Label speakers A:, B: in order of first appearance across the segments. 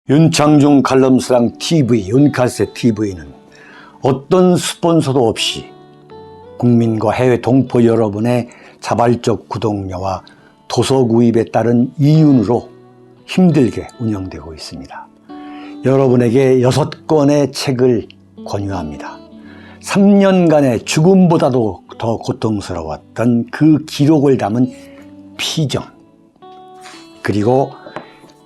A: 윤창중 칼럼스랑 TV, 윤칼세 TV는 어떤 스폰서도 없이 국민과 해외 동포 여러분의 자발적 구독료와 도서 구입에 따른 이윤으로 힘들게 운영되고 있습니다. 여러분에게 6권의 책을 권유합니다. 3년간의 죽음보다도 더 고통스러웠던 그 기록을 담은 피정, 그리고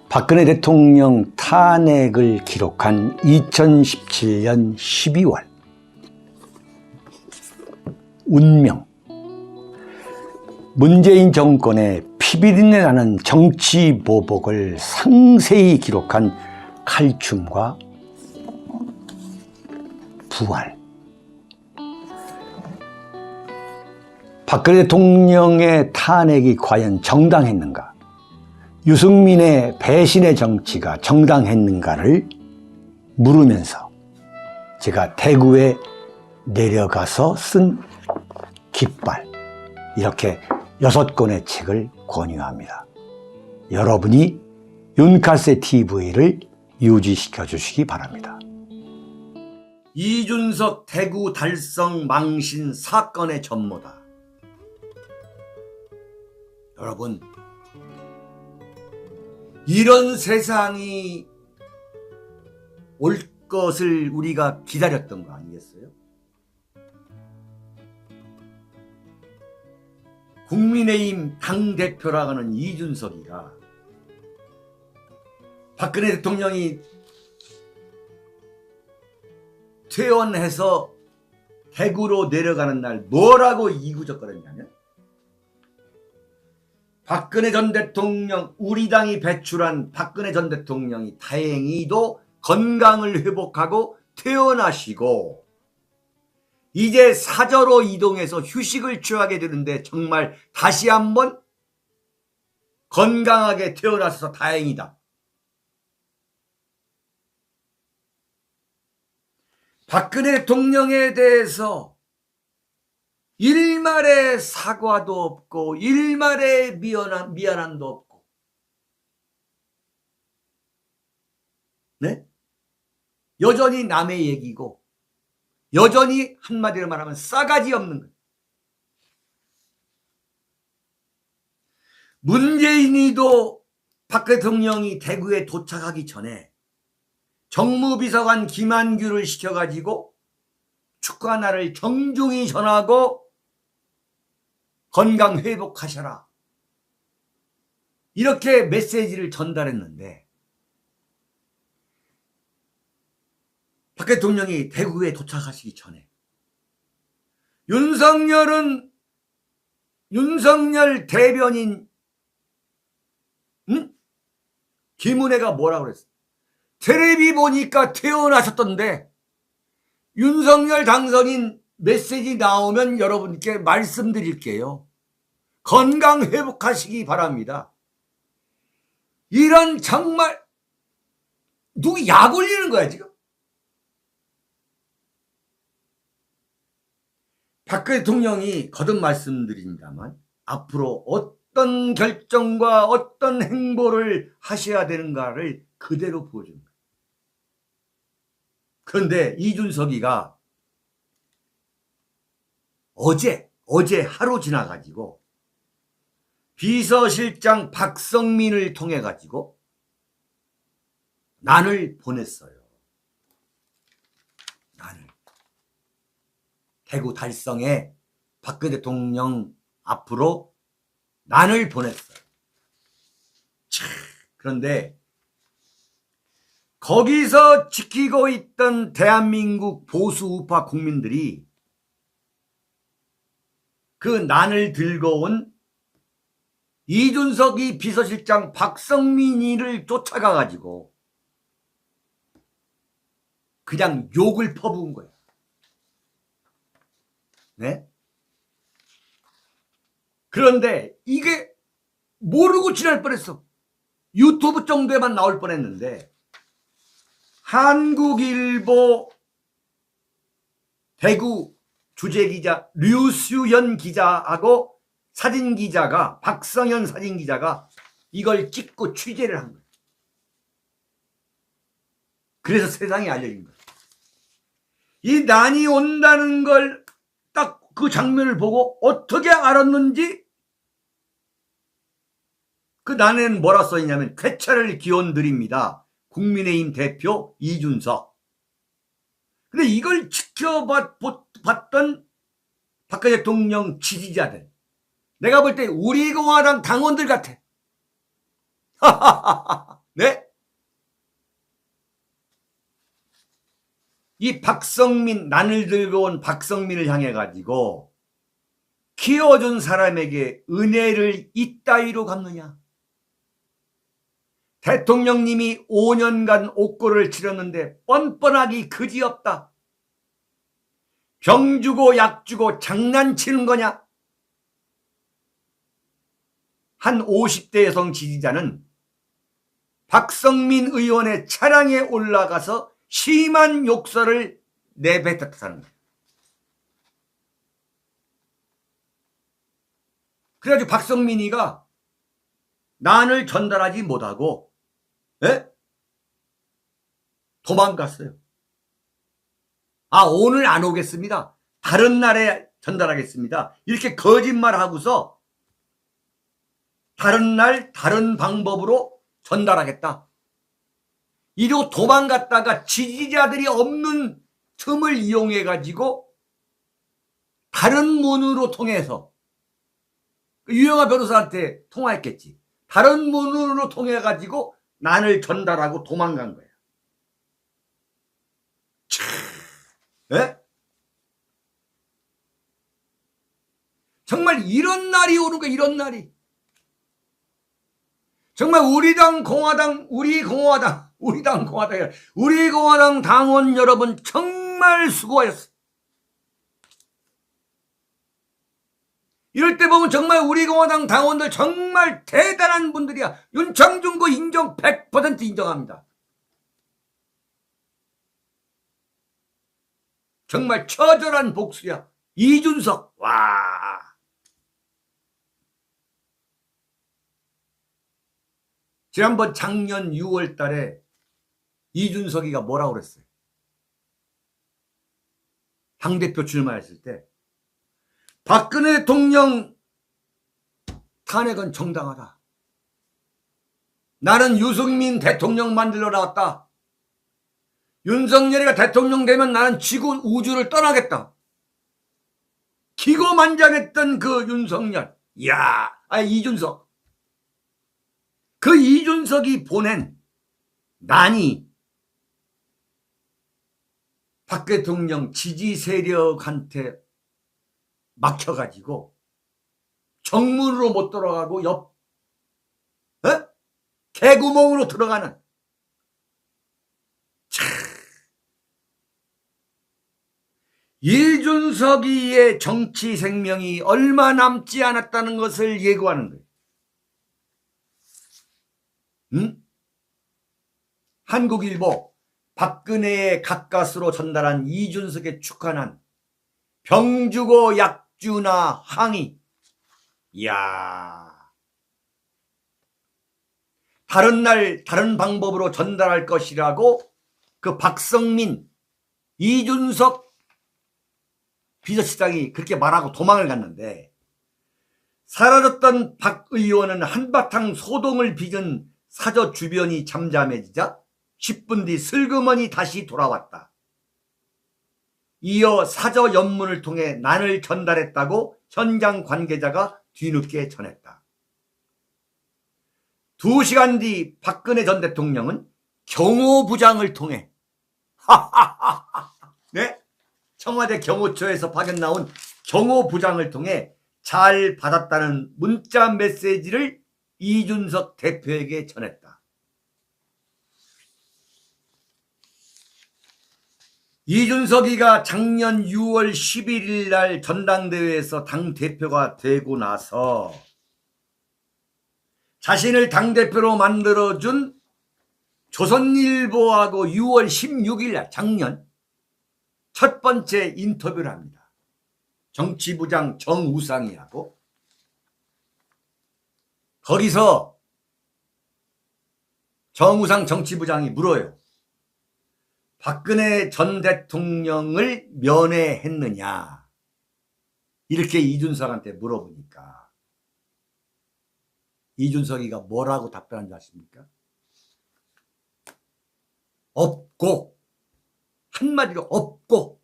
A: 박근혜 대통령 탄핵을 기록한 2017년 12월 운명, 문재인 정권의 피비린내 나는 정치 보복을 상세히 기록한 칼춤과 부활, 박근혜 대통령의 탄핵이 과연 정당했는가, 유승민의 배신의 정치가 정당했는가를 물으면서 제가 대구에 내려가서 쓴 깃발, 이렇게 6권의 책을 권유합니다. 여러분이 윤칼세 TV를 유지시켜 주시기 바랍니다. 이준석 대구 달성 망신 사건의 전모다. 여러분, 이런 세상이 올 것을 우리가 기다렸던 거 아니겠어요? 국민의힘 당대표라고 하는 이준석이가 박근혜 대통령이 퇴원해서 대구로 내려가는 날 뭐라고 이구적거렸냐면, 박근혜 전 대통령, 우리 당이 배출한 박근혜 전 대통령이 다행히도 건강을 회복하고 퇴원하시고 이제 사저로 이동해서 휴식을 취하게 되는데 정말 다시 한번 건강하게 퇴원하셔서 다행이다. 박근혜 대통령에 대해서 일말의 사과도 없고 일말의 미안함도 없고, 네? 여전히 남의 얘기고 여전히 한마디로 말하면 싸가지 없는 거예요. 문재인이도 박 대통령이 대구에 도착하기 전에 정무비서관 김한규를 시켜가지고 축하날을 정중히 전하고 건강 회복하셔라, 이렇게 메시지를 전달했는데, 박 대통령이 대구에 도착하시기 전에 윤석열 대변인 김은혜가 뭐라고 그랬어? 텔레비 보니까 퇴원하셨던데 윤석열 당선인 메시지 나오면 여러분께 말씀드릴게요. 건강 회복하시기 바랍니다. 이런 정말 누구 약 올리는 거야 지금? 박 대통령이 거듭 말씀드립니다만 앞으로 어떤 결정과 어떤 행보를 하셔야 되는가를 그대로 보여줍니다. 그런데 이준석이가 어제 하루 지나가지고 비서실장 박성민을 통해 가지고 난을 보냈어요. 난을. 대구 달성에 박근혜 대통령 앞으로 난을 보냈어요. 그런데 거기서 지키고 있던 대한민국 보수 우파 국민들이 그 난을 들고 온 이준석이 비서실장 박성민이를 쫓아가 가지고 그냥 욕을 퍼부은 거예요. 네? 그런데 이게 모르고 지날 뻔했어. 유튜브 정도에만 나올 뻔했는데 한국일보 대구 주재기자 류수연 기자하고 사진기자가, 박성현 사진기자가 이걸 찍고 취재를 한 거예요. 그래서 세상에 알려진 거예요. 이 난이 온다는 걸 딱 그 장면을 보고 어떻게 알았는지 그 난에는 뭐라 써있냐면 쾌차를 기원드립니다. 국민의힘 대표 이준석. 근데 이걸 지켜봤던 박근혜 대통령 지지자들, 내가 볼 때 우리 공화당 당원들 같아. 네? 이 박성민, 난을 들고 온 박성민을 향해 가지고 키워준 사람에게 은혜를 이따위로 갚느냐? 대통령님이 5년간 옥고를 치렀는데 뻔뻔하기 그지없다. 병 주고 약 주고 장난치는 거냐? 한 50대 여성 지지자는 박성민 의원의 차량에 올라가서 심한 욕설을 내뱉었다는 거예요. 그래가지고 박성민이가 난을 전달하지 못하고 도망갔어요. 오늘 안 오겠습니다. 다른 날에 전달하겠습니다. 이렇게 거짓말하고서 다른 날 다른 방법으로 전달하겠다. 이러고 도망갔다가 지지자들이 없는 틈을 이용해 가지고 다른 문으로 통해서 유영아 변호사한테 통화했겠지. 다른 문으로 통해 가지고 난을 전달하고 도망간 거야. 에? 정말 이런 날이 오는 거야. 이런 날이. 정말 우리 공화당 당원 여러분 정말 수고하셨어. 이럴 때 보면 정말 우리 공화당 당원들 정말 대단한 분들이야. 윤창중도 인정 100% 인정합니다. 정말 처절한 복수야. 이준석, 와. 지난번 작년 6월 달에 이준석이가 뭐라고 그랬어요? 당대표 출마했을 때 박근혜 대통령 탄핵은 정당하다. 나는 유승민 대통령 만들러 나왔다. 윤석열이가 대통령 되면 나는 지구 우주를 떠나겠다. 기고만장했던 그 윤석열. 이준석. 그 이준석이 보낸 난이 박 대통령 지지 세력한테 막혀가지고 정문으로 못 들어가고 개구멍으로 들어가는. 이준석이의 정치 생명이 얼마 남지 않았다는 것을 예고하는 거예요. 한국일보 박근혜의 가까스로 전달한 이준석의 축하난 병주고 약주나 항의. 다른 날 다른 방법으로 전달할 것이라고 그 박성민, 이준석 비서실장이 그렇게 말하고 도망을 갔는데 사라졌던 박 의원은 한바탕 소동을 빚은 사저 주변이 잠잠해지자 10분 뒤 슬그머니 다시 돌아왔다. 이어 사저 연문을 통해 난을 전달했다고 현장 관계자가 뒤늦게 전했다. 2시간 뒤 박근혜 전 대통령은 경호부장을 통해 네? 청와대 경호처에서 파견 나온 경호부장을 통해 잘 받았다는 문자 메시지를 이준석 대표에게 전했다. 이준석이가 작년 6월 11일 날 전당대회에서 당대표가 되고 나서 자신을 당대표로 만들어준 조선일보하고 6월 16일 날 작년 첫 번째 인터뷰를 합니다. 정치부장 정우상이하고. 거기서 정우상 정치부장이 물어요. 박근혜 전 대통령을 면회했느냐 이렇게 이준석한테 물어보니까 이준석이가 뭐라고 답변한 줄 아십니까? 없고, 한마디로 없고,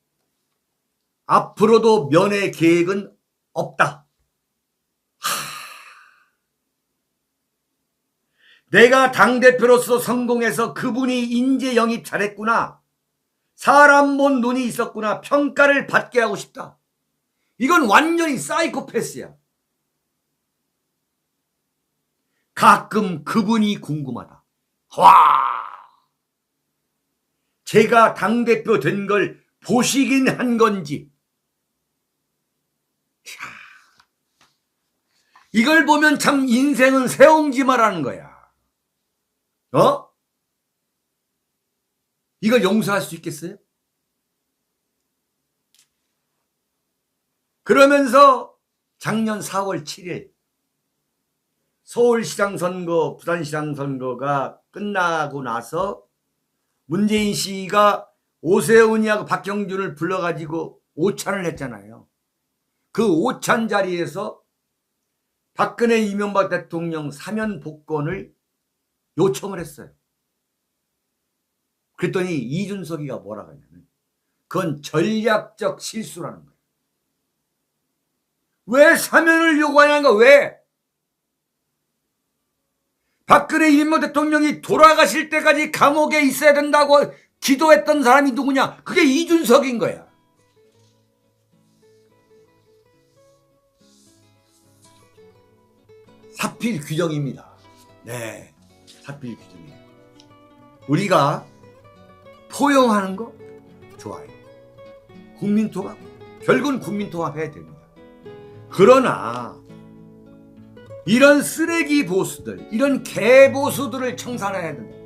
A: 앞으로도 면회 계획은 없다. 내가 당대표로서 성공해서 그분이 인재 영입 잘했구나. 사람 본 눈이 있었구나. 평가를 받게 하고 싶다. 이건 완전히 사이코패스야. 가끔 그분이 궁금하다. 와! 제가 당대표 된 걸 보시긴 한 건지. 이걸 보면 참 인생은 새옹지마라는 거야. 이걸 용서할 수 있겠어요? 그러면서 작년 4월 7일 서울시장 선거, 부산시장 선거가 끝나고 나서 문재인 씨가 오세훈이하고 박형준을 불러가지고 오찬을 했잖아요. 그 오찬 자리에서 박근혜 이명박 대통령 사면 복권을 요청을 했어요. 그랬더니 이준석이가 뭐라고 하냐면 그건 전략적 실수라는 거예요. 왜 사면을 요구하냐는 거야. 왜? 박근혜 이명박 대통령이 돌아가실 때까지 감옥에 있어야 된다고 기도했던 사람이 누구냐? 그게 이준석인 거야. 사필 규정입니다. 네, 사필 규정이에요. 우리가 포용하는 거 좋아요. 국민통합, 결국은 국민통합해야 됩니다. 그러나 이런 쓰레기 보수들, 이런 개보수들을 청산해야 된다.